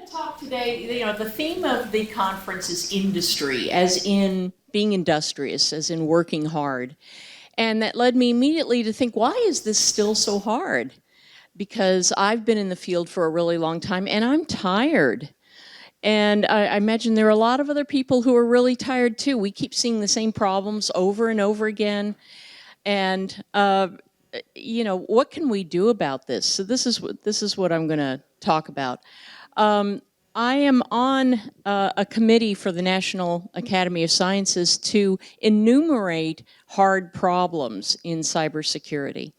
going to talk today, the theme of the conference is industry, as in being industrious, as in working hard. And that led me immediately to think, why is this still so hard? Because I've been in the field for a really long time and I'm tired. And I imagine there are a lot of other people who are really tired too. We keep seeing the same problems over and over again. And what can we do about this? So this is what I'm going to talk about. I am on a committee for the National Academy of Sciences to enumerate hard problems in cybersecurity.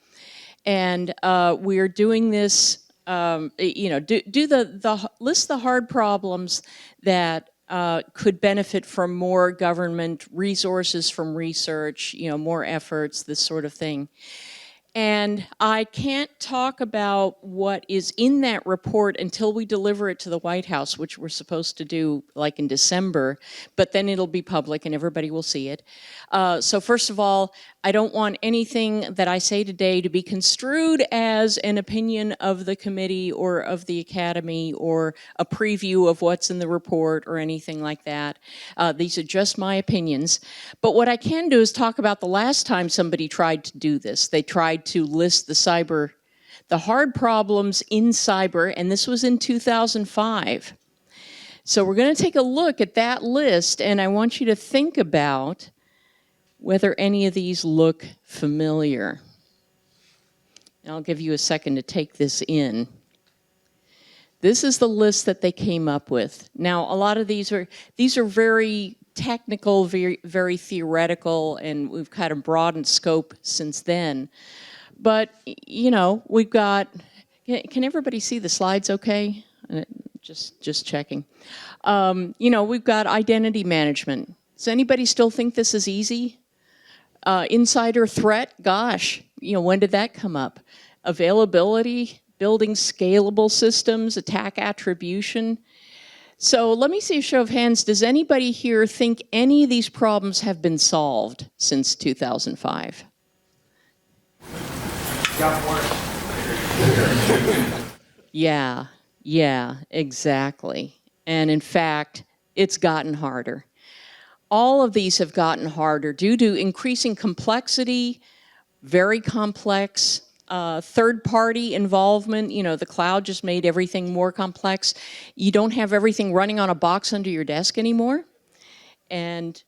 And we're doing this, list the hard problems that could benefit from more government resources from research, more efforts, this sort of thing. And I can't talk about what is in that report until we deliver it to the White House, which we're supposed to do like in December, but then it'll be public and everybody will see it. So first of all, I don't want anything that I say today to be construed as an opinion of the committee or of the academy or a preview of what's in the report or anything like that. These are just my opinions. But what I can do is talk about the last time somebody tried to do this. They tried to list the hard problems in cyber, and this was in 2005. So we're going to take a look at that list, and I want you to think about whether any of these look familiar. And I'll give you a second to take this in. This is the list that they came up with. Now, a lot of these are very technical, very, very theoretical, and we've kind of broadened scope since then. But, we've got, can everybody see the slides okay? Just checking. We've got identity management. Does anybody still think this is easy? Insider threat, gosh, when did that come up? Availability, building scalable systems, attack attribution. So let me see a show of hands. Does anybody here think any of these problems have been solved since 2005? Got worse. Yeah, exactly. And in fact, it's gotten harder. All of these have gotten harder due to increasing complexity, very complex, third-party involvement. The cloud just made everything more complex. You don't have everything running on a box under your desk anymore. And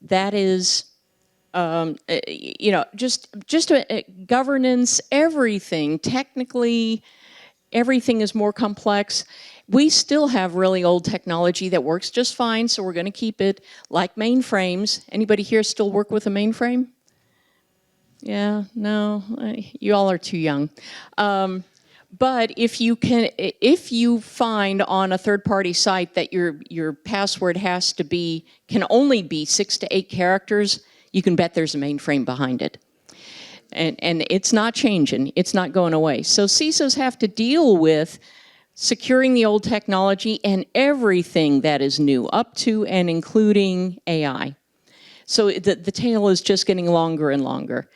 that is, just governance, everything, technically, everything is more complex. We still have really old technology that works just fine, so we're going to keep it, like mainframes. Anybody here still work with a mainframe? Yeah, no, you all are too young. But if you find on a third-party site that your password can only be 6 to 8 characters, you can bet there's a mainframe behind it. And it's not changing, it's not going away. So CISOs have to deal with securing the old technology and everything that is new, up to and including AI. So the tail is just getting longer and longer.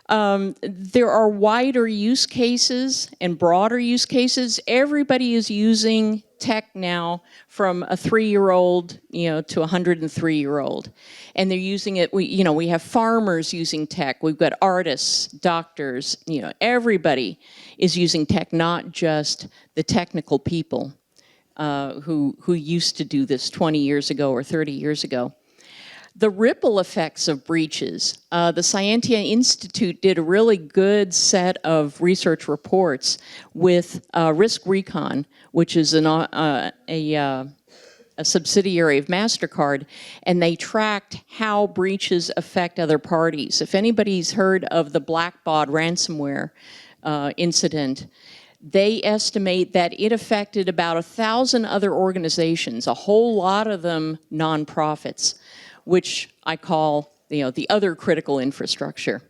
There are wider use cases and broader use cases. Everybody is using tech now, from a 3-year-old, to a 103-year-old. And they're using it, we have farmers using tech, we've got artists, doctors, everybody is using tech, not just the technical people who used to do this 20 years ago or 30 years ago. The ripple effects of breaches. The Scientia Institute did a really good set of research reports with RiskRecon, which is a subsidiary of MasterCard, and they tracked how breaches affect other parties. If anybody's heard of the Blackbaud ransomware incident, they estimate that it affected about 1,000 other organizations, a whole lot of them nonprofits, which I call, the other critical infrastructure.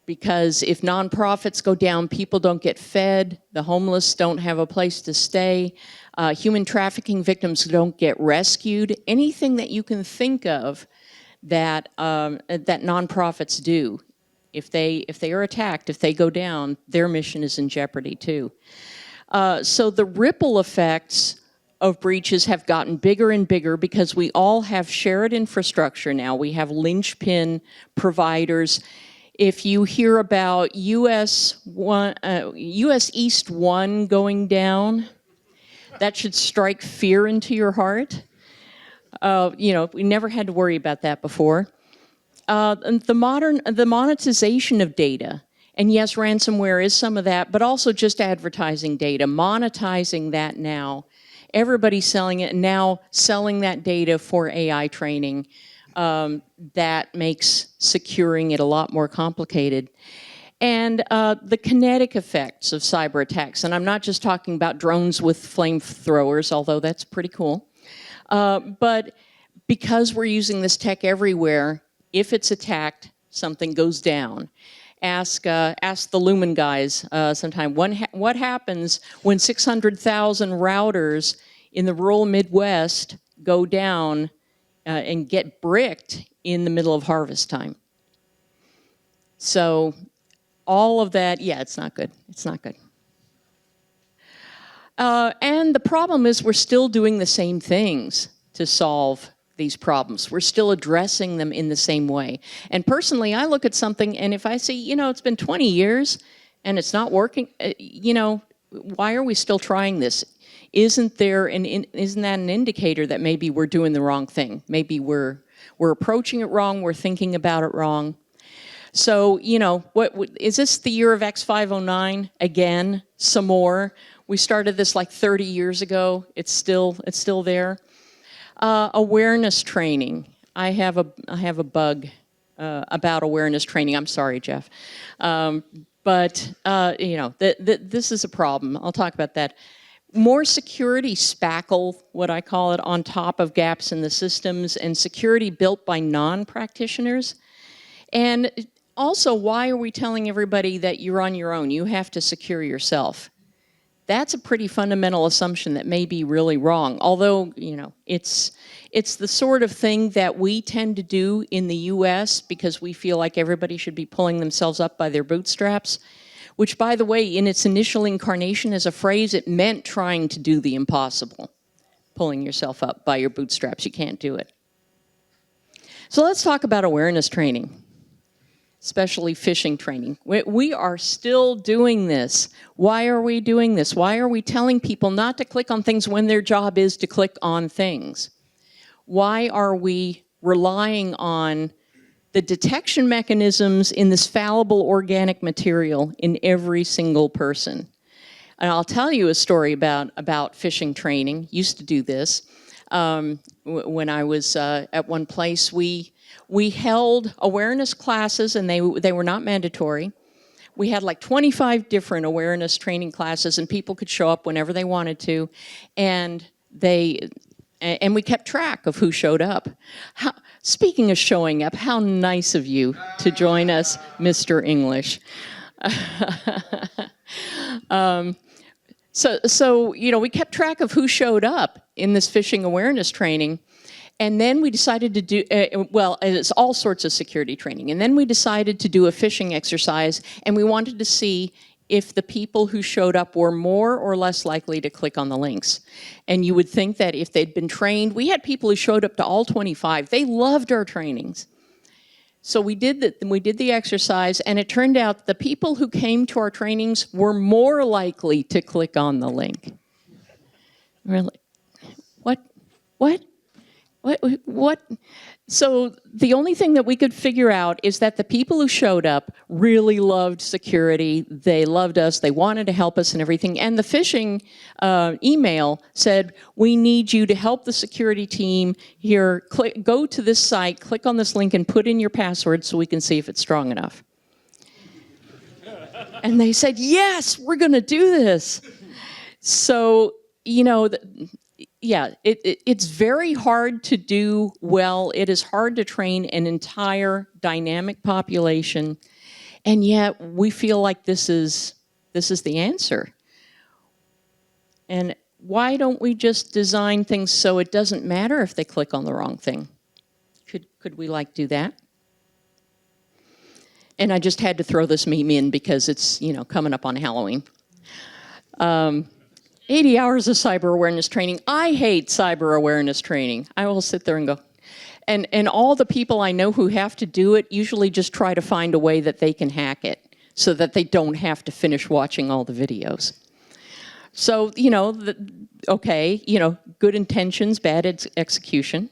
Because if nonprofits go down, people don't get fed, the homeless don't have a place to stay, human trafficking victims don't get rescued, anything that you can think of that nonprofits do. If they are attacked, if they go down, their mission is in jeopardy too. So the ripple effects of breaches have gotten bigger and bigger because we all have shared infrastructure now. We have linchpin providers. If you hear about US East 1 going down, that should strike fear into your heart. We never had to worry about that before. And the monetization of data, and yes, ransomware is some of that, but also just advertising data, monetizing that now. Everybody's selling it, and now selling that data for AI training. That makes securing it a lot more complicated. And the kinetic effects of cyber attacks, and I'm not just talking about drones with flamethrowers, although that's pretty cool. But because we're using this tech everywhere, if it's attacked, something goes down. Ask the Lumen guys sometime. What happens when 600,000 routers in the rural Midwest go down and get bricked in the middle of harvest time? So all of that, yeah, it's not good. It's not good. And the problem is we're still doing the same things to solve these problems. We're still addressing them in the same way. And personally, I look at something, and if I see, it's been 20 years and it's not working, why are we still trying this? Isn't that an indicator that maybe we're doing the wrong thing? Maybe we're approaching it wrong, we're thinking about it wrong. So, what is this the year of X509 again? Some more. We started this like 30 years ago. It's still there. Awareness training. I have a bug about awareness training. I'm sorry, Jeff, but this is a problem. I'll talk about that. More security spackle, what I call it, on top of gaps in the systems, and security built by non-practitioners. And also, why are we telling everybody that you're on your own? You have to secure yourself. That's a pretty fundamental assumption that may be really wrong. Although, it's the sort of thing that we tend to do in the US because we feel like everybody should be pulling themselves up by their bootstraps, which, by the way, in its initial incarnation as a phrase, it meant trying to do the impossible. Pulling yourself up by your bootstraps, you can't do it. So let's talk about awareness training. Especially phishing training. We are still doing this. Why are we doing this? Why are we telling people not to click on things when their job is to click on things? Why are we relying on the detection mechanisms in this fallible organic material in every single person? And I'll tell you a story about phishing training. Used to do this. When I was at one place, we held awareness classes, and they were not mandatory. We had like 25 different awareness training classes, and people could show up whenever they wanted to, and we kept track of who showed up. Speaking of showing up, how nice of you to join us, Mr. English. So we kept track of who showed up in this phishing awareness training. And then we decided to do, it's all sorts of security training. And then we decided to do a phishing exercise, and we wanted to see if the people who showed up were more or less likely to click on the links. And you would think that if they'd been trained, we had people who showed up to all 25. They loved our trainings. So we did the exercise, and it turned out the people who came to our trainings were more likely to click on the link. Really? What? So the only thing that we could figure out is that the people who showed up really loved security. They loved us. They wanted to help us and everything. And the phishing email said, we need you to help the security team here. Go to this site, click on this link, and put in your password so we can see if it's strong enough. And they said, yes, we're going to do this. So, yeah, it's very hard to do well. It is hard to train an entire dynamic population, and yet we feel like this is the answer. And why don't we just design things so it doesn't matter if they click on the wrong thing? Could we do that? And I just had to throw this meme in because it's coming up on Halloween. 80 hours of cyber awareness training. I hate cyber awareness training. I will sit there and go, and all the people I know who have to do it usually just try to find a way that they can hack it so that they don't have to finish watching all the videos. So, you know, okay, you know, good intentions, bad execution.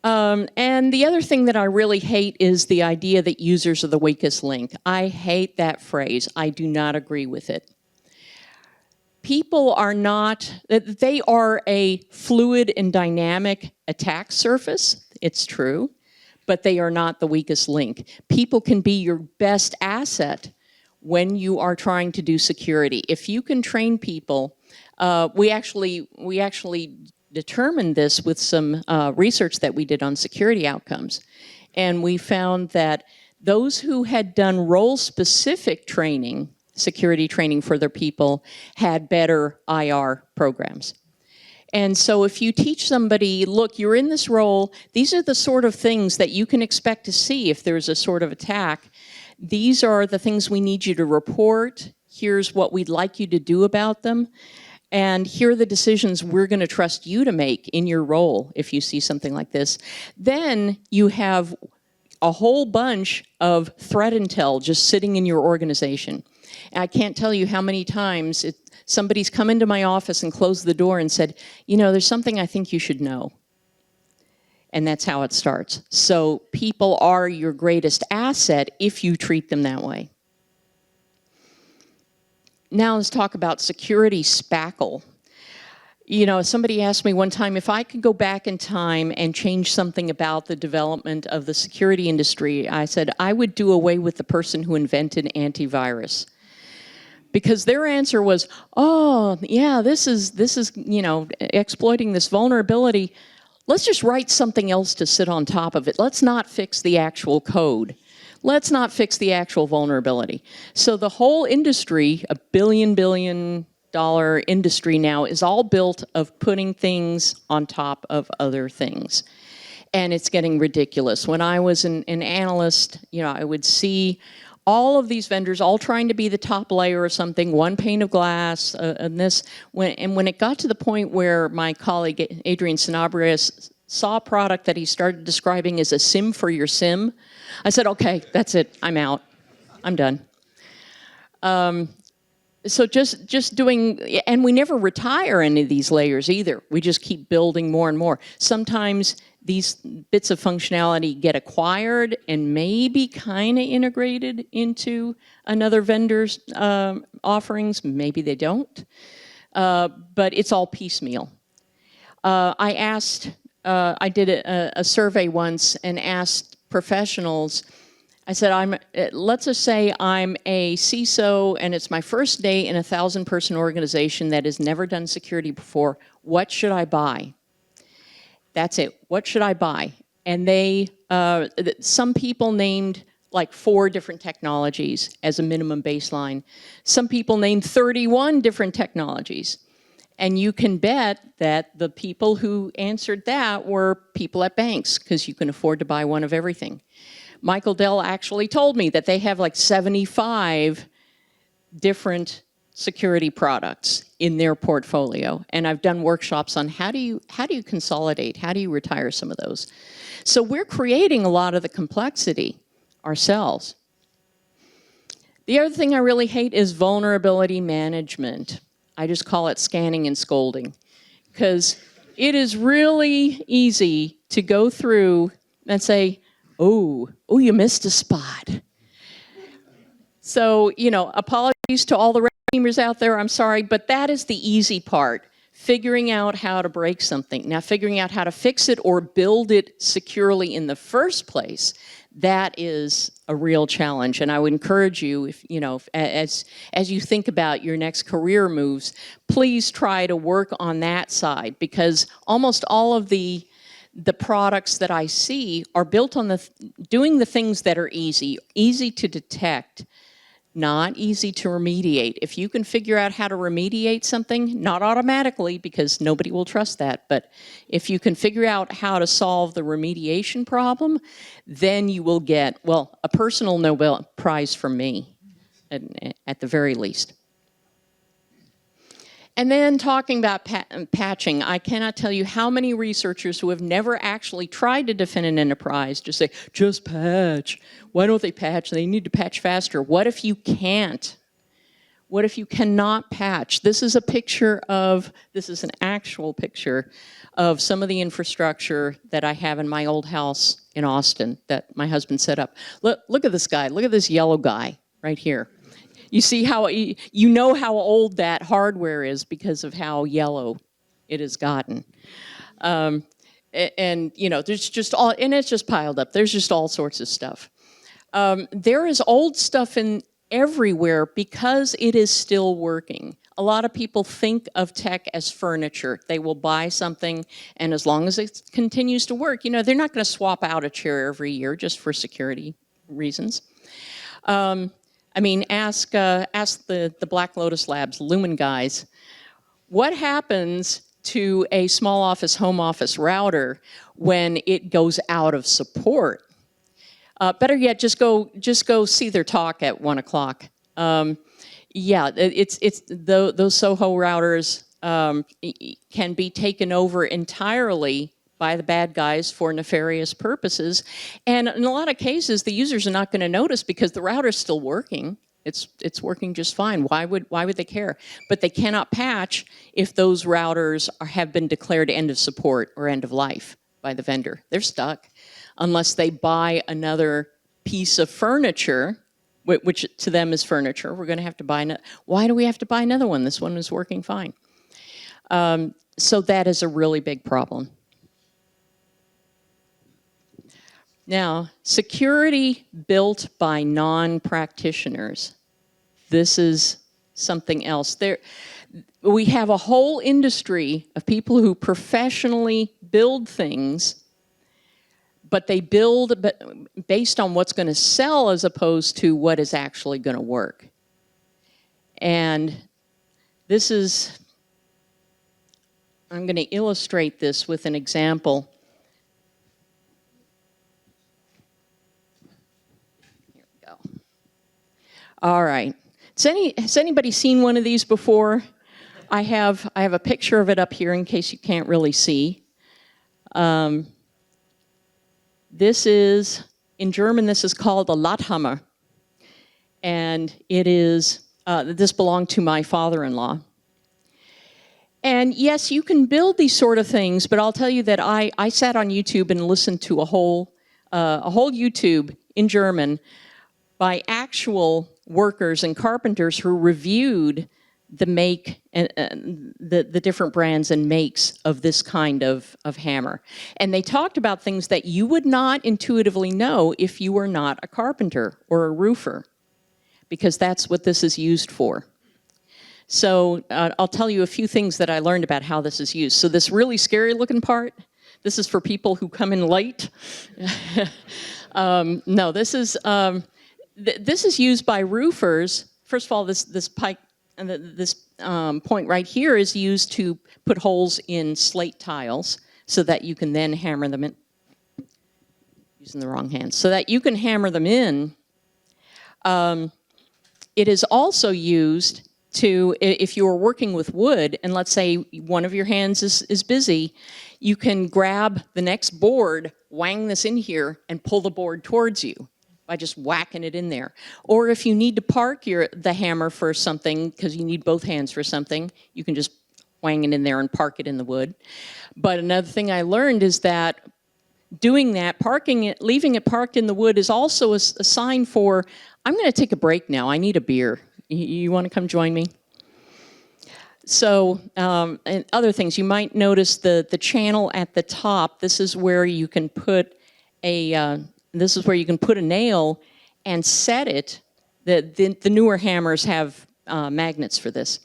And the other thing that I really hate is the idea that users are the weakest link. I hate that phrase. I do not agree with it. People are not, they are a fluid and dynamic attack surface, it's true, but they are not the weakest link. People can be your best asset when you are trying to do security. If you can train people, we actually determined this with some research that we did on security outcomes. And we found that those who had done role-specific training, security training for their people, had better IR programs. And so if you teach somebody, look, you're in this role, these are the sort of things that you can expect to see if there's a sort of attack. These are the things we need you to report. Here's what we'd like you to do about them. And here are the decisions we're going to trust you to make in your role if you see something like this. Then you have a whole bunch of threat intel just sitting in your organization. And I can't tell you how many times somebody's come into my office and closed the door and said, you know, there's something I think you should know. And that's how it starts. So people are your greatest asset if you treat them that way. Now let's talk about security spackle. You know, somebody asked me one time if I could go back in time and change something about the development of the security industry. I said I would do away with the person who invented antivirus. Because their answer was, oh, yeah, this is, you know, exploiting this vulnerability. Let's just write something else to sit on top of it. Let's not fix the actual code. Let's not fix the actual vulnerability. So the whole industry, a billion dollar industry now, is all built of putting things on top of other things. And it's getting ridiculous. When I was an analyst, you know, I would see all of these vendors all trying to be the top layer of something, one pane of glass, and this. When it got to the point where my colleague Adrian Sanabria saw a product that he started describing as a SIM for your SIM, I said, okay, that's it, I'm out, I'm done. So just doing, and we never retire any of these layers either. We just keep building more and more. Sometimes these bits of functionality get acquired and maybe kind of integrated into another vendor's offerings. Maybe they don't, but it's all piecemeal. I did a survey once and asked professionals, I said, let's just say I'm a CISO and it's my first day in a 1,000-person organization that has never done security before. What should I buy? That's it. What should I buy? And some people named like 4 different technologies as a minimum baseline. Some people named 31 different technologies. And you can bet that the people who answered that were people at banks, because you can afford to buy one of everything. Michael Dell actually told me that they have like 75 different security products in their portfolio. And I've done workshops on how do you consolidate, how do you retire some of those. So we're creating a lot of the complexity ourselves. The other thing I really hate is vulnerability management. I just call it scanning and scolding, because it is really easy to go through and say, oh, you missed a spot. So, you know, apologies to all the red teamers out there, I'm sorry, but that is the easy part, figuring out how to break something. Now, figuring out how to fix it or build it securely in the first place, that is a real challenge. And I would encourage you, if you know, as you think about your next career moves, please try to work on that side, because almost all of the products that I see are built on doing the things that are easy to detect, not easy to remediate. If you can figure out how to remediate something, not automatically, because nobody will trust that, but if you can figure out how to solve the remediation problem, then you will get, well, a personal Nobel Prize from me, at the very least. And then talking about patching, I cannot tell you how many researchers who have never actually tried to defend an enterprise just say, just patch. Why don't they patch? They need to patch faster. What if you can't? What if you cannot patch? This is an actual picture of some of the infrastructure that I have in my old house in Austin that my husband set up. Look at this guy. Look at this yellow guy right here. You see how, you know how old that hardware is because of how yellow it has gotten. And you know, there's just all, and it's just piled up. There's just all sorts of stuff. There is old stuff in everywhere because it is still working. A lot of people think of tech as furniture. They will buy something, and as long as it continues to work, you know, they're not going to swap out a chair every year just for security reasons. I mean, ask the Black Lotus Labs, Lumen guys, what happens to a small office, home office router when it goes out of support? Better yet, just go see their talk at 1 o'clock. Yeah, those Soho routers can be taken over entirely by the bad guys for nefarious purposes. And in a lot of cases, the users are not going to notice because the router's still working. It's working just fine. Why would they care? But they cannot patch if those routers have been declared end of support or end of life by the vendor. They're stuck unless they buy another piece of furniture, which to them is furniture. We're going to have to buy another. Why do we have to buy another one? This one is working fine. So that is a really big problem. Now, security built by non-practitioners. This is something else. We have a whole industry of people who professionally build things, but they build based on what's going to sell as opposed to what is actually going to work. And this is, I'm going to illustrate this with an example. All right. Has anybody seen one of these before? I have a picture of it up here in case you can't really see. This is, in German, this is called a Latthammer. And it is, this belonged to my father-in-law. And yes, you can build these sort of things, but I'll tell you that I sat on YouTube and listened to a whole YouTube in German by actual workers and carpenters who reviewed the make and the different brands and makes of this kind of hammer. And they talked about things that you would not intuitively know if you were not a carpenter or a roofer, because that's what this is used for. So I'll tell you a few things that I learned about how this is used. So this really scary looking part, this is for people who come in late. No, this is used by roofers. First of all, this pike, this point right here is used to put holes in slate tiles so that you can then hammer them in. Using the wrong hand. So that you can hammer them in. It is also used to, if you are working with wood, and let's say one of your hands is busy, you can grab the next board, wang this in here, and pull the board towards you by just whacking it in there. Or if you need to park the hammer for something, because you need both hands for something, you can just wang it in there and park it in the wood. But another thing I learned is that doing that, parking it, leaving it parked in the wood is also a sign for, I'm going to take a break now, I need a beer. You want to come join me? So, and other things, you might notice the channel at the top. This is where you can put a nail and set it. The newer hammers have magnets for this.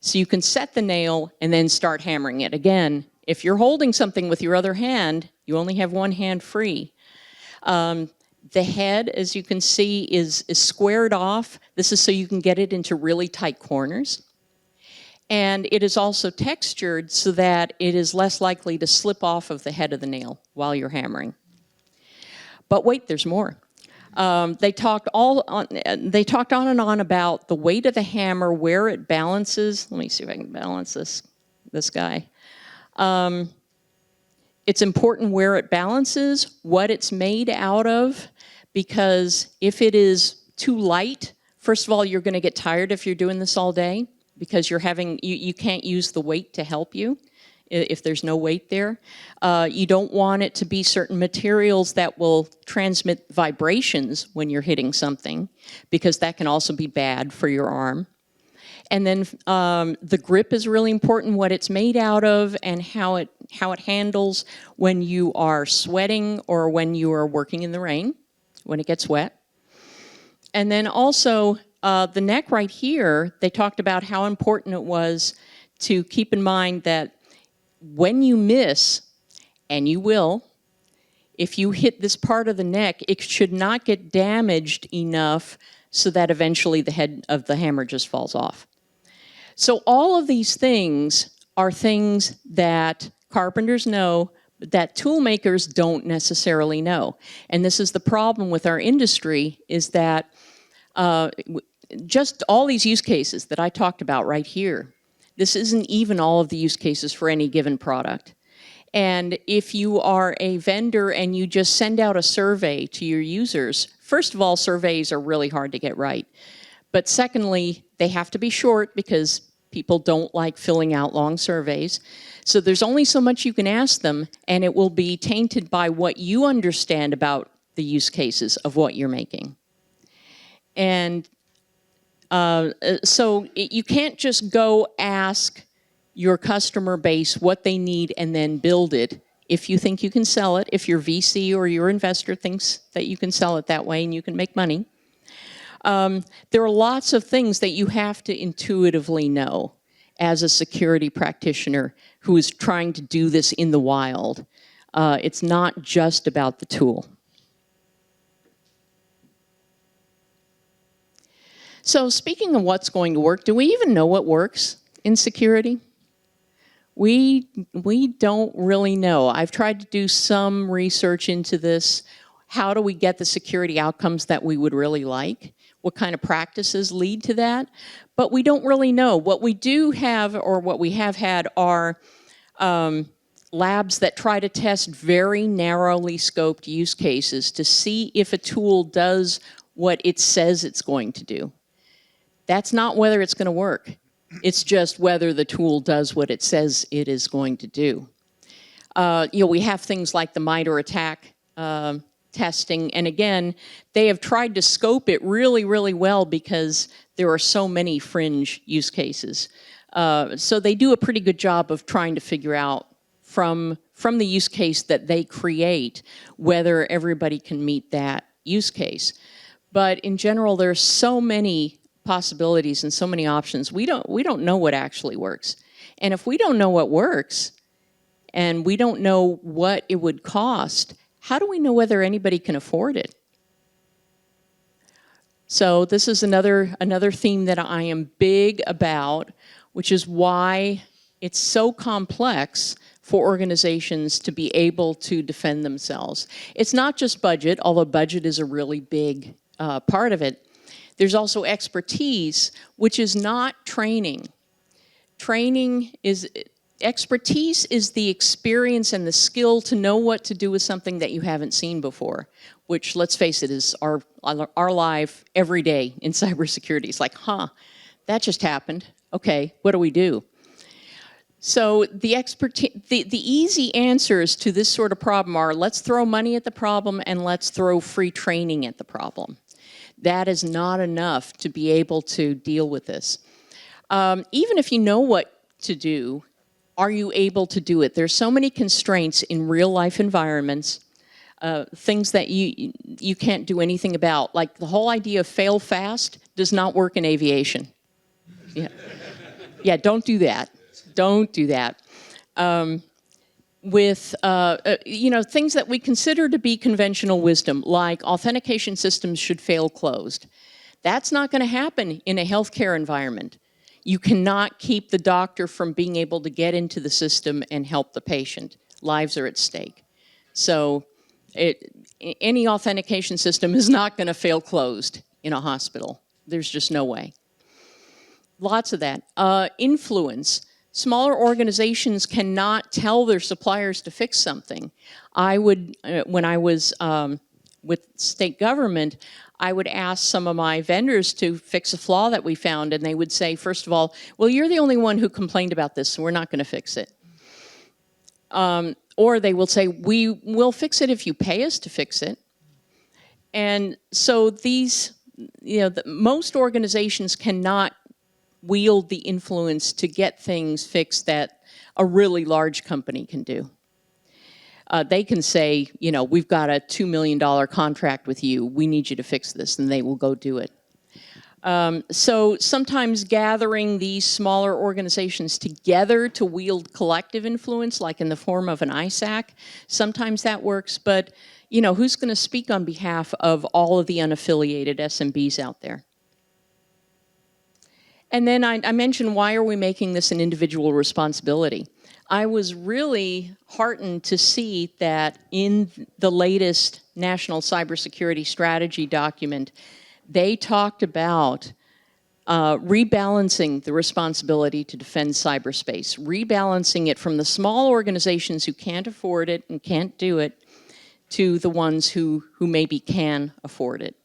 So you can set the nail and then start hammering it. Again, if you're holding something with your other hand, you only have one hand free. The head, as you can see, is squared off. This is so you can get it into really tight corners. And it is also textured so that it is less likely to slip off of the head of the nail while you're hammering. But wait, there's more. They talked on and on about the weight of the hammer, where it balances. Let me see if I can balance this guy. It's important where it balances, what it's made out of, because if it is too light, first of all, you're going to get tired if you're doing this all day, because you can't use the weight to help you if there's no weight there. You don't want it to be certain materials that will transmit vibrations when you're hitting something, because that can also be bad for your arm. And then the grip is really important, what it's made out of and how it handles when you are sweating or when you are working in the rain, when it gets wet. And then also the neck right here, they talked about how important it was to keep in mind that when you miss, and you will, if you hit this part of the neck, it should not get damaged enough so that eventually the head of the hammer just falls off. So all of these things are things that carpenters know, that tool makers don't necessarily know. And this is the problem with our industry, is that just all these use cases that I talked about right here, this isn't even all of the use cases for any given product. And if you are a vendor and you just send out a survey to your users, first of all, surveys are really hard to get right. But secondly, they have to be short because people don't like filling out long surveys. So there's only so much you can ask them, and it will be tainted by what you understand about the use cases of what you're making. And so you can't just go ask your customer base what they need and then build it if you think you can sell it, if your VC or your investor thinks that you can sell it that way and you can make money. There are lots of things that you have to intuitively know as a security practitioner who is trying to do this in the wild. It's not just about the tool. So speaking of what's going to work, do we even know what works in security? We don't really know. I've tried to do some research into this. How do we get the security outcomes that we would really like? What kind of practices lead to that? But we don't really know. What we do have, or what we have had, are labs that try to test very narrowly scoped use cases to see if a tool does what it says it's going to do. That's not whether it's going to work. It's just whether the tool does what it says it is going to do. We have things like the MITRE ATT&CK testing, and again, they have tried to scope it really, really well because there are so many fringe use cases. So they do a pretty good job of trying to figure out from the use case that they create whether everybody can meet that use case. But in general, there are so many possibilities and so many options. We don't know what actually works. And if we don't know what works and we don't know what it would cost, how do we know whether anybody can afford it? So this is another theme that I am big about, which is why it's so complex for organizations to be able to defend themselves. It's not just budget, although budget is a really big part of it. There's also expertise, which is not training. Expertise is the experience and the skill to know what to do with something that you haven't seen before, which, let's face it, is our life every day in cybersecurity. It's like, that just happened. Okay, what do we do? So the easy answers to this sort of problem are, let's throw money at the problem and let's throw free training at the problem. That is not enough to be able to deal with this. Even if you know what to do, are you able to do it? There's so many constraints in real life environments, things that you can't do anything about. Like the whole idea of fail fast does not work in aviation. Yeah, don't do that. Don't do that. With things that we consider to be conventional wisdom, like authentication systems should fail closed. That's not going to happen in a healthcare environment. You cannot keep the doctor from being able to get into the system and help the patient. Lives are at stake. So any authentication system is not going to fail closed in a hospital. There's just no way. Lots of that. Influence. Smaller organizations cannot tell their suppliers to fix something. I would, when I was with state government, I would ask some of my vendors to fix a flaw that we found, and they would say, first of all, well, you're the only one who complained about this, so we're not going to fix it. Or they will say, we will fix it if you pay us to fix it. And so these, most organizations cannot wield the influence to get things fixed that a really large company can do. They can say, we've got a $2 million contract with you. We need you to fix this, and they will go do it. So sometimes gathering these smaller organizations together to wield collective influence, like in the form of an ISAC, sometimes that works, but who's going to speak on behalf of all of the unaffiliated SMBs out there? And then I mentioned, why are we making this an individual responsibility? I was really heartened to see that in the latest National Cybersecurity Strategy document, they talked about rebalancing the responsibility to defend cyberspace, rebalancing it from the small organizations who can't afford it and can't do it to the ones who maybe can afford it.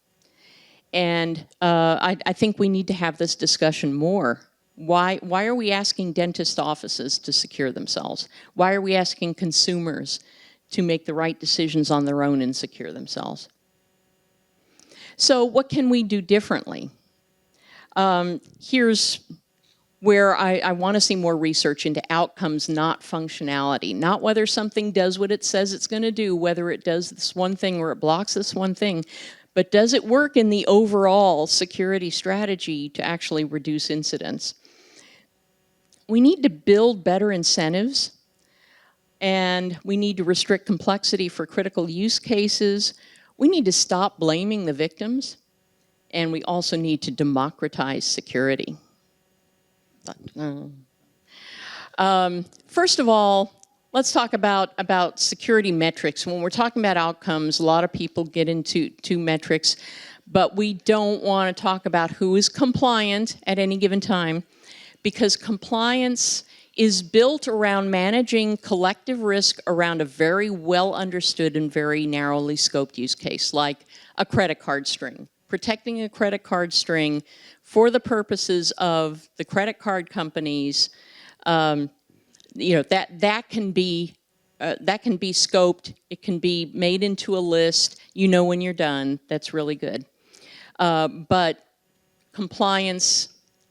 And I think we need to have this discussion more. Why are we asking dentist offices to secure themselves? Why are we asking consumers to make the right decisions on their own and secure themselves? So what can we do differently? Here's where I want to see more research into outcomes, not functionality. Not whether something does what it says it's going to do, whether it does this one thing or it blocks this one thing, but does it work in the overall security strategy to actually reduce incidents? We need to build better incentives, and we need to restrict complexity for critical use cases. We need to stop blaming the victims, and we also need to democratize security. First of all, let's talk about security metrics. When we're talking about outcomes, a lot of people get into metrics, but we don't want to talk about who is compliant at any given time, because compliance is built around managing collective risk around a very well understood and very narrowly scoped use case, like a credit card string. Protecting a credit card string for the purposes of the credit card companies, that can be scoped. It can be made into a list. When you're done. That's really good. But compliance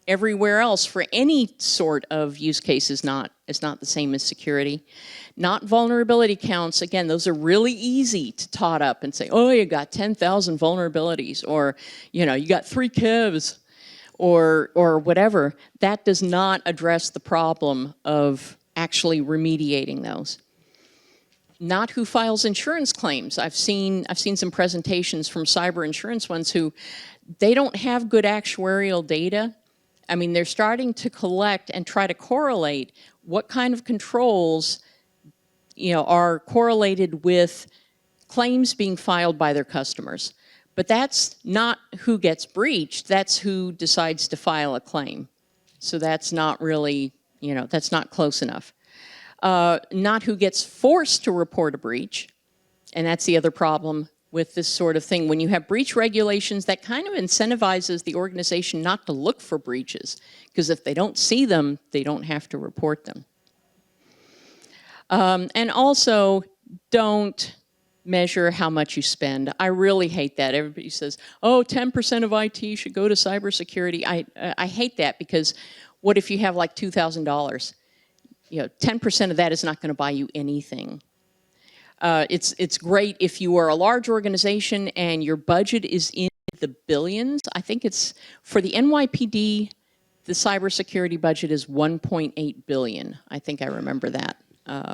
everywhere else for any sort of use case is not the same as security. Not vulnerability counts. Again, those are really easy to tot up and say, oh, you got 10,000 vulnerabilities, or you got 3 KEVs, or whatever. That does not address the problem of actually remediating those. Not who files insurance claims. I've seen some presentations from cyber insurance ones who they don't have good actuarial data. I mean, they're starting to collect and try to correlate what kind of controls are correlated with claims being filed by their customers. But that's not who gets breached, that's who decides to file a claim. So that's not really, that's not close enough. Not who gets forced to report a breach, and that's the other problem with this sort of thing. When you have breach regulations, that kind of incentivizes the organization not to look for breaches, because if they don't see them, they don't have to report them. And also, don't measure how much you spend. I really hate that. Everybody says, oh, 10% of IT should go to cybersecurity. I hate that, because what if you have like $2,000? 10% of that is not going to buy you anything. It's great if you are a large organization and your budget is in the billions. I think it's, for the NYPD, the cybersecurity budget is $1.8 billion. I think I remember that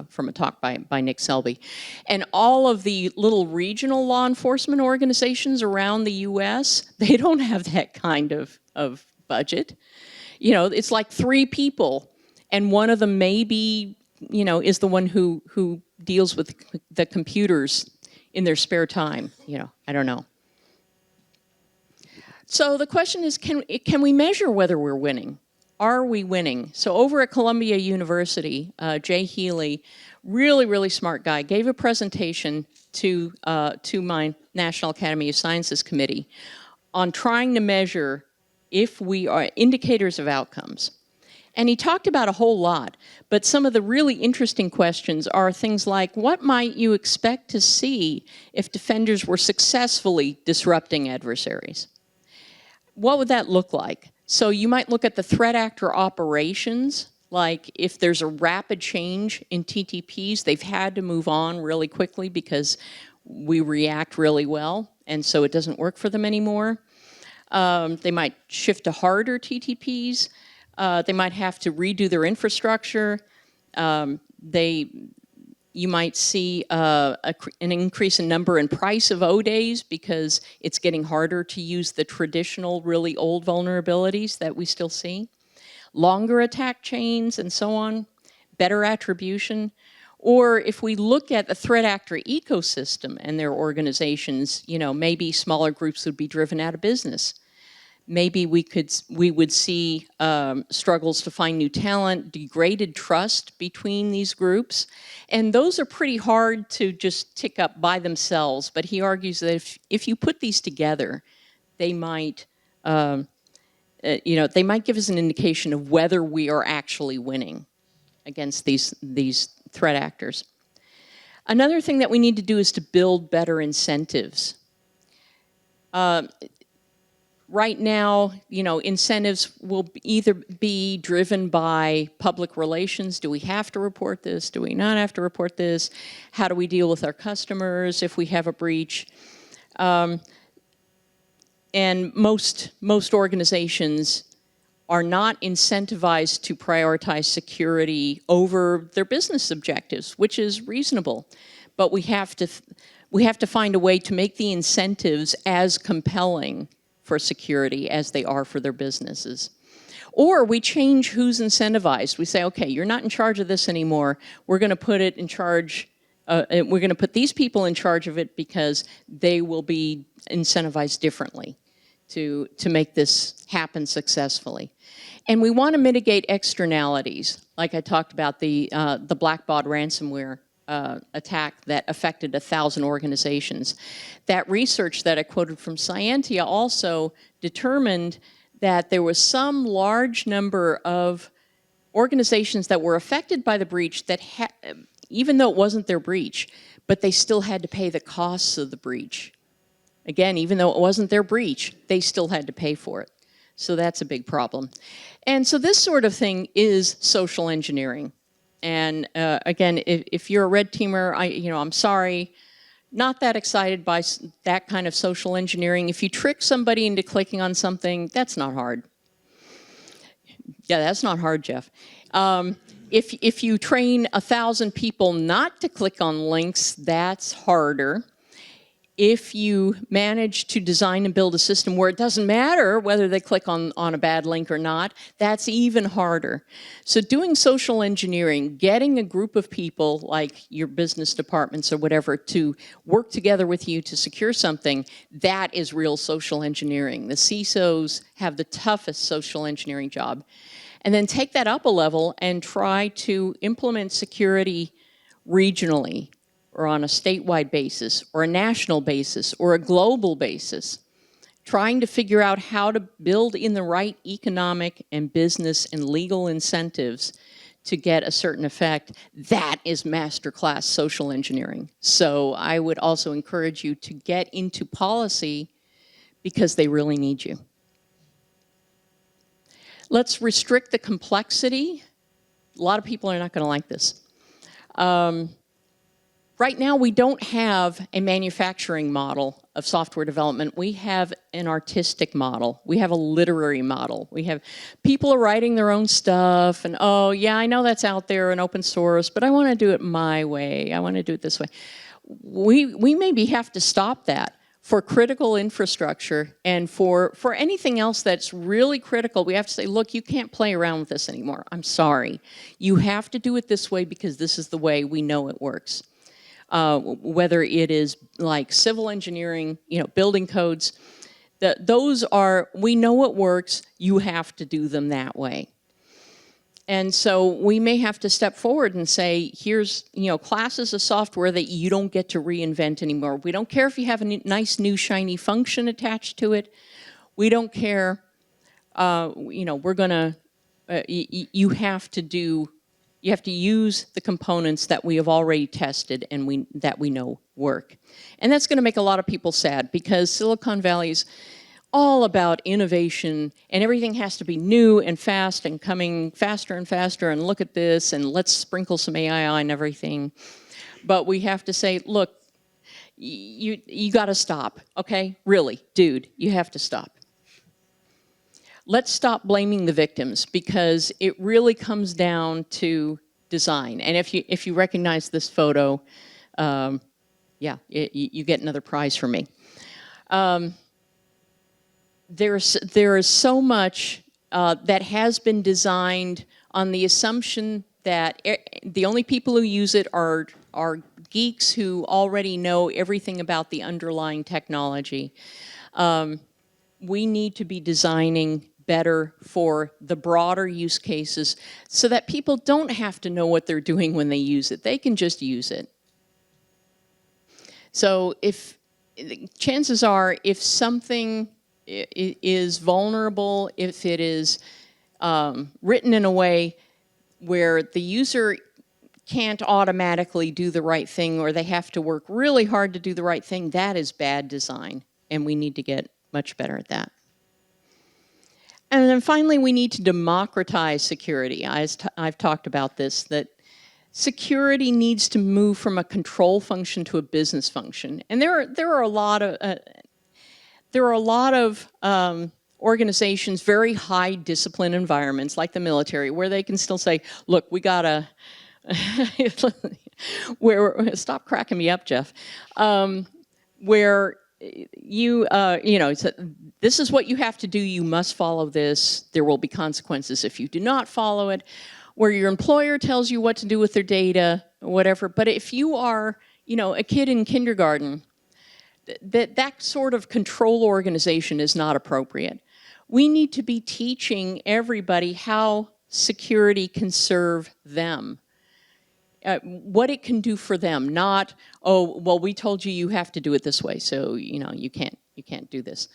from a talk by Nick Selby. And all of the little regional law enforcement organizations around the US, they don't have that kind of budget. It's like 3 people, and one of them maybe, is the one who deals with the computers in their spare time, I don't know. So the question is, can we measure whether we're winning? Are we winning? So over at Columbia University, Jay Healy, really, really smart guy, gave a presentation to my National Academy of Sciences committee on trying to measure if we are indicators of outcomes. And he talked about a whole lot, but some of the really interesting questions are things like, what might you expect to see if defenders were successfully disrupting adversaries? What would that look like? So you might look at the threat actor operations, like if there's a rapid change in TTPs, they've had to move on really quickly because we react really well, and so it doesn't work for them anymore. They might shift to harder TTPs. They might have to redo their infrastructure. You might see an increase in number and price of O-days because it's getting harder to use the traditional, really old vulnerabilities that we still see. Longer attack chains and so on, better attribution. Or if we look at the threat actor ecosystem and their organizations, maybe smaller groups would be driven out of business. Maybe we would see struggles to find new talent, degraded trust between these groups. And those are pretty hard to just tick up by themselves. But he argues that if you put these together, they might, they might give us an indication of whether we are actually winning against these threat actors. Another thing that we need to do is to build better incentives. Right now, incentives will either be driven by public relations. Do we have to report this? Do we not have to report this? How do we deal with our customers if we have a breach? And most organizations are not incentivized to prioritize security over their business objectives, which is reasonable. But we have to find a way to make the incentives as compelling for security as they are for their businesses. Or we change who's incentivized. We say, okay, you're not in charge of this anymore. We're going to put it in charge, we're going to put these people in charge of it because they will be incentivized differently to make this happen successfully. And we want to mitigate externalities, like I talked about the Blackbaud ransomware attack that affected 1,000 organizations. That research that I quoted from Scientia also determined that there was some large number of organizations that were affected by the breach that, even though it wasn't their breach, but they still had to pay the costs of the breach. Again, even though it wasn't their breach, they still had to pay for it. So that's a big problem. And so this sort of thing is social engineering. And again, if you're a red teamer, I'm sorry, not that excited by that kind of social engineering. If you trick somebody into clicking on something, that's not hard. Yeah, that's not hard, Jeff. If you train 1,000 people not to click on links, that's harder. If you manage to design and build a system where it doesn't matter whether they click on a bad link or not, that's even harder. So doing social engineering, getting a group of people like your business departments or whatever to work together with you to secure something, that is real social engineering. The CISOs have the toughest social engineering job. And then take that up a level and try to implement security regionally, or on a statewide basis, or a national basis, or a global basis, trying to figure out how to build in the right economic and business and legal incentives to get a certain effect. That is masterclass social engineering. So I would also encourage you to get into policy because they really need you. Let's restrict the complexity. A lot of people are not going to like this. Right now, we don't have a manufacturing model of software development. We have an artistic model. We have a literary model. We have people are writing their own stuff, and oh, yeah, I know that's out there in open source, but I want to do it my way. I want to do it this way. We maybe have to stop that for critical infrastructure and for anything else that's really critical. We have to say, look, you can't play around with this anymore. I'm sorry. You have to do it this way because this is the way we know it works. whether it is like civil engineering, building codes. Those are, we know what works, you have to do them that way. And so we may have to step forward and say, here's, classes of software that you don't get to reinvent anymore. We don't care if you have a nice new shiny function attached to it. We don't care, we're gonna, you have to use the components that we have already tested and that we know work. And that's gonna make a lot of people sad, because Silicon Valley's all about innovation, and everything has to be new and fast and coming faster and faster, and look at this, and let's sprinkle some AI on everything. But we have to say, look, you gotta stop, okay? Really, dude, you have to stop. Let's stop blaming the victims, because it really comes down to design. And if you recognize this photo, yeah, you get another prize from me. There is so much that has been designed on the assumption that the only people who use it are geeks who already know everything about the underlying technology. We need to be designing better for the broader use cases so that people don't have to know what they're doing when they use it. They can just use it. So chances are, if something is vulnerable, if it is written in a way where the user can't automatically do the right thing, or they have to work really hard to do the right thing, that is bad design, and we need to get much better at that. And then finally, we need to democratize security. I've talked about this, that security needs to move from a control function to a business function. And there are a lot of organizations, very high discipline environments like the military, where they can still say, look, we gotta, stop cracking me up, Jeff, where this is what you have to do, you must follow this, there will be consequences if you do not follow it, where your employer tells you what to do with their data, whatever. But if you are, a kid in kindergarten, that sort of control organization is not appropriate. We need to be teaching everybody how security can serve them, what it can do for them, not, oh, well, we told you you have to do it this way, so you can't do this.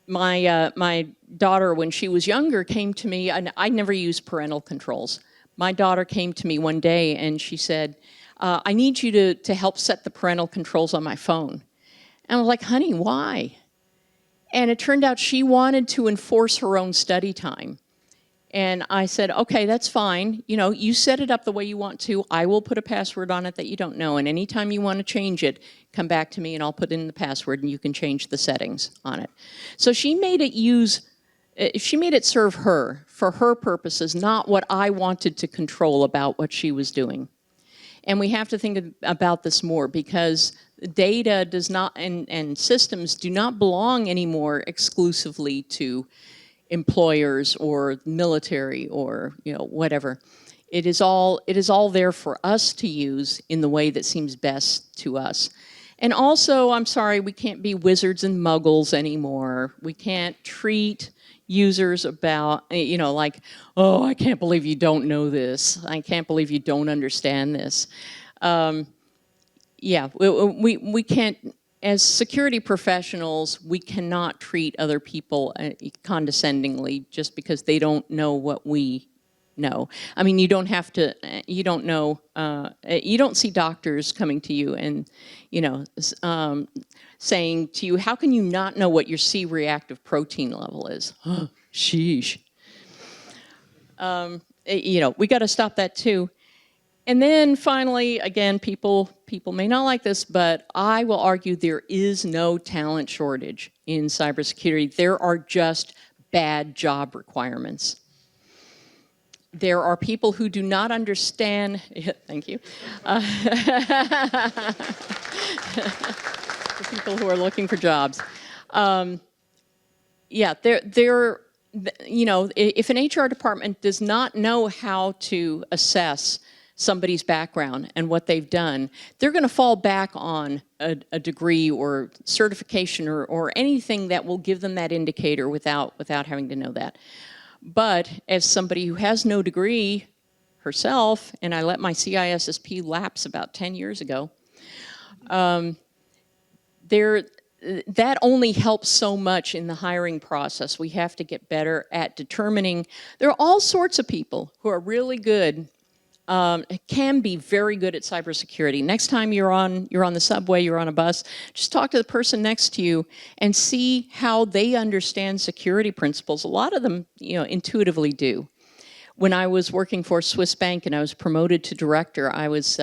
My daughter, when she was younger, came to me, and I never used parental controls. My daughter came to me one day and she said, I need you to help set the parental controls on my phone. And I was like, honey, why? And it turned out she wanted to enforce her own study time. And I said, okay, that's fine. You set it up the way you want to. I will put a password on it that you don't know. And anytime you want to change it, come back to me and I'll put in the password and you can change the settings on it. So she made it serve her, for her purposes, not what I wanted to control about what she was doing. And we have to think about this more, because data does not, and systems do not belong anymore exclusively to employers or military or whatever. It is all there for us to use in the way that seems best to us. And also, I'm sorry, we can't be wizards and muggles anymore. We can't treat users about, like, oh, I can't believe you don't know this. I can't believe you don't understand this. Yeah, we can't, as security professionals, we cannot treat other people condescendingly just because they don't know what we know. I mean, you don't have to, you don't know, you don't see doctors coming to you and, saying to you, how can you not know what your C-reactive protein level is? Sheesh. We got to stop that too. And then finally, again, people may not like this, but I will argue there is no talent shortage in cybersecurity. There are just bad job requirements. There are people who do not understand, thank you. For people who are looking for jobs. Yeah, if an HR department does not know how to assess somebody's background and what they've done, they're going to fall back on a degree or certification or anything that will give them that indicator without having to know that. But as somebody who has no degree herself, and I let my CISSP lapse about 10 years ago, that only helps so much in the hiring process. We have to get better at determining. There are all sorts of people who are really good, can be very good at cybersecurity. Next time you're on the subway, you're on a bus, just talk to the person next to you and see how they understand security principles. A lot of them, intuitively do. When I was working for Swiss Bank and I was promoted to director, I was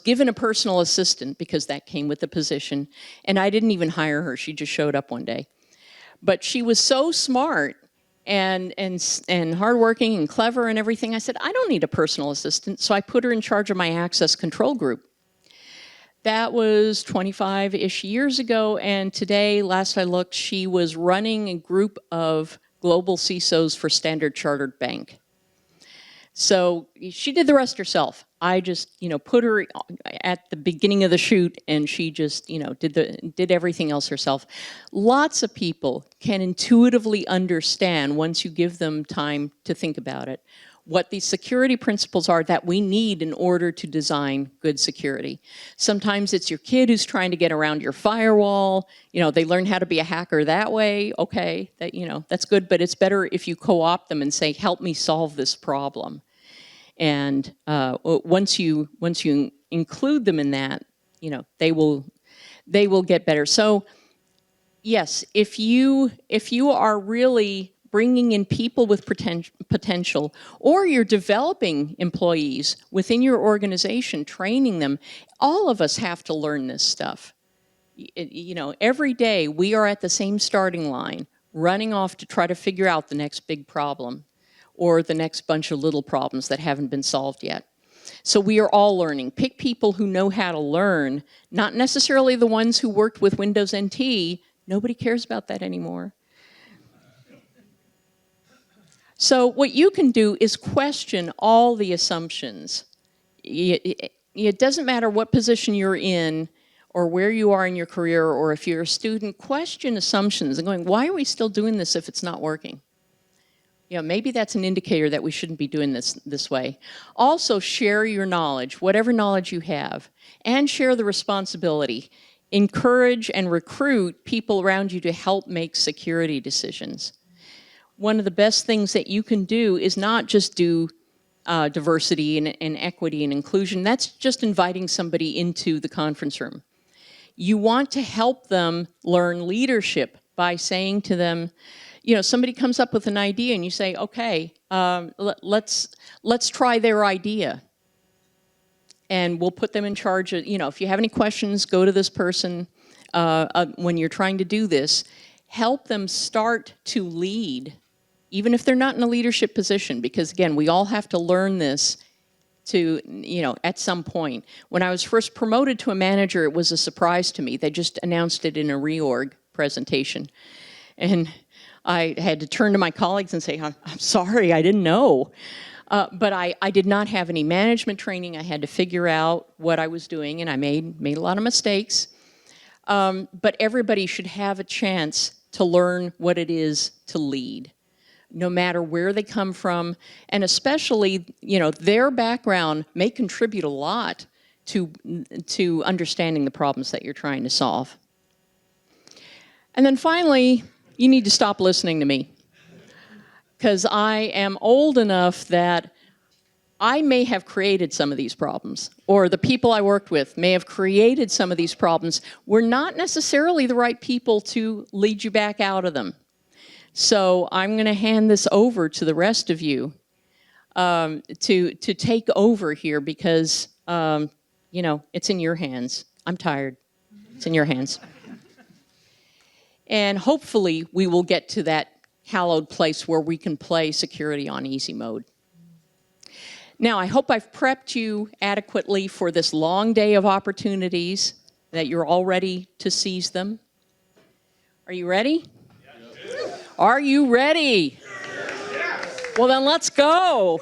given a personal assistant because that came with the position, and I didn't even hire her. She just showed up one day. But she was so smart and hardworking and clever and everything. I said, I don't need a personal assistant, so I put her in charge of my access control group. That was 25-ish years ago, and today, last I looked, she was running a group of global CISOs for Standard Chartered Bank. So she did the rest herself. I just, put her at the beginning of the shoot, and she just, did everything else herself. Lots of people can intuitively understand, once you give them time to think about it, what the security principles are that we need in order to design good security. Sometimes it's your kid who's trying to get around your firewall. They learn how to be a hacker that way. Okay, that's good, but it's better if you co-opt them and say, help me solve this problem. And once you include them in that, they will get better. So yes, if you are really bringing in people with potential, or you're developing employees within your organization, training them, all of us have to learn this stuff. Every day we are at the same starting line, running off to try to figure out the next big problem, or the next bunch of little problems that haven't been solved yet. So we are all learning. Pick people who know how to learn, not necessarily the ones who worked with Windows NT. Nobody cares about that anymore. So what you can do is question all the assumptions. It doesn't matter what position you're in or where you are in your career, or if you're a student, question assumptions and going, why are we still doing this if it's not working? Maybe that's an indicator that we shouldn't be doing this way. Also, share your knowledge, whatever knowledge you have, and share the responsibility. Encourage and recruit people around you to help make security decisions. One of the best things that you can do is not just do diversity and equity and inclusion. That's just inviting somebody into the conference room. You want to help them learn leadership by saying to them, somebody comes up with an idea and you say, okay, let's try their idea. And we'll put them in charge of, if you have any questions, go to this person when you're trying to do this. Help them start to lead, even if they're not in a leadership position, because again, we all have to learn this to, at some point. When I was first promoted to a manager, it was a surprise to me. They just announced it in a reorg presentation. And I had to turn to my colleagues and say, I'm sorry, I didn't know. But I did not have any management training. I had to figure out what I was doing, and I made a lot of mistakes. But everybody should have a chance to learn what it is to lead, no matter where they come from. And especially, their background may contribute a lot to understanding the problems that you're trying to solve. And then finally, you need to stop listening to me, because I am old enough that I may have created some of these problems, or the people I worked with may have created some of these problems. We're not necessarily the right people to lead you back out of them. So I'm going to hand this over to the rest of you to take over here, because it's in your hands. I'm tired. It's in your hands. And hopefully we will get to that hallowed place where we can play security on easy mode. Now, I hope I've prepped you adequately for this long day of opportunities, that you're all ready to seize them. Are you ready? Yes. Are you ready? Yes. Well, then let's go.